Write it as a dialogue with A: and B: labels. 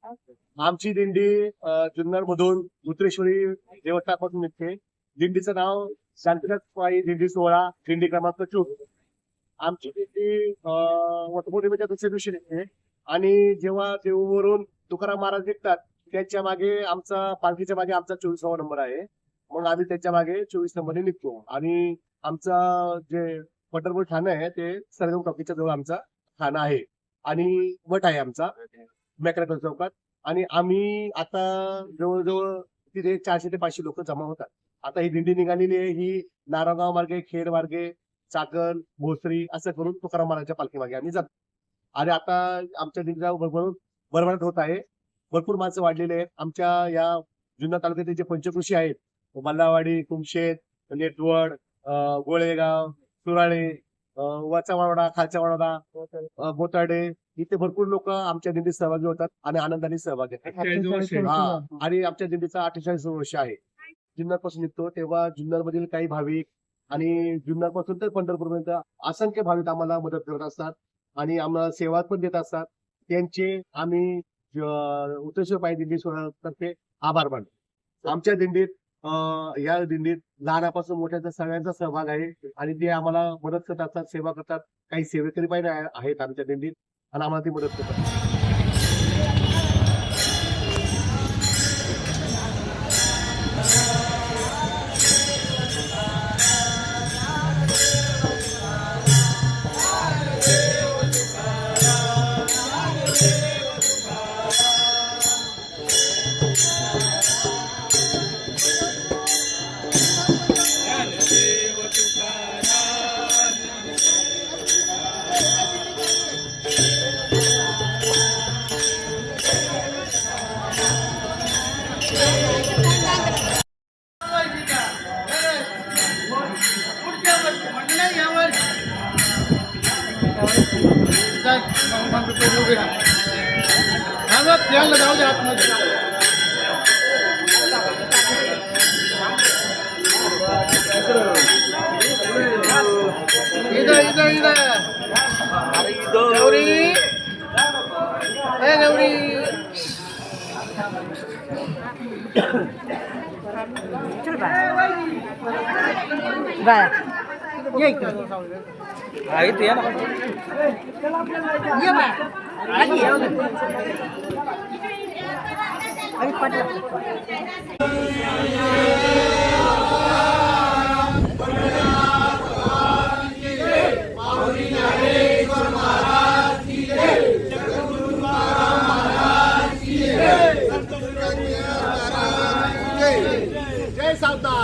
A: आमची दिंडी जुन्नर मधून उत्तरेश्वरी देवस्थानापासून निघते. दिंडीचं नाव शांतिनाथपायी दिंडी सोहळा, दिंडी क्रमांक 24. आमची दिंडी वटपौर्णिमेच्या दुसऱ्या दिवशी निघते आणि जेव्हा देऊवरून तुकाराम महाराज निघतात त्यांच्या मागे आमचा पालखीच्या मागे आमचा 24वा नंबर आहे. मग आम्ही त्याच्या मागे 24 नंबरने निघतो आणि आमचा जे पंढरपूर ठाणं आहे ते सरगम टॉकीच्या जवळ आमचा ठाणं आहे आणि मठ आहे आमचा मेकॅनिकल चौकात. आणि आम्ही आता जवळजवळ तिथे 400 ते 500 लोक जमा होतात. आता ही दिंडी निघालेली आहे, ही नारायणगाव मार्गे, खेड मार्गे, चाकण, भोसरी असं करून तुकाराम महाराजच्या पालखी मागे आम्ही जातो. आणि आता आमच्या दिंडीचा भरभराट होत आहे. भरपूर माणसं वाढलेले आहेत. आमच्या या जुन्नर तालुक्यातील जे पंचकृषी आहेत, मल्लावाडी, कुमशेत, नेटवड, गोळेगाव, सुराळे, वरचा वाडा, खालचा वाडा, बोताडे, इथे भरपूर लोक आमच्या दिंडीत सहभागी होतात आणि आनंदाने सहभागी होतात. आणि आमच्या दिंडीचा 48 वर्ष आहे. जुन्नर पासून निघतो तेव्हा जुन्नर मधील काही भाविक आणि जुन्नर पासून तर पंढरपूरपर्यंत असंख्य भाविक आम्हाला मदत करत असतात आणि आम्हाला सेवा पण देत असतात. त्यांचे आम्ही उत्तरेश्वर पायी दिंडी सोहळ्यातर्फे आभार मानतो. आमच्या दिंडीत या दिंडीत लहानापासून मोठ्याचा सगळ्यांचा सहभाग आहे आणि ते आम्हाला मदत करत असतात, सेवा करतात. काही सेवेकरी पण आहेत आमच्या दिंडीत आणि आम्हाला ती मदत करतात. जय सावता.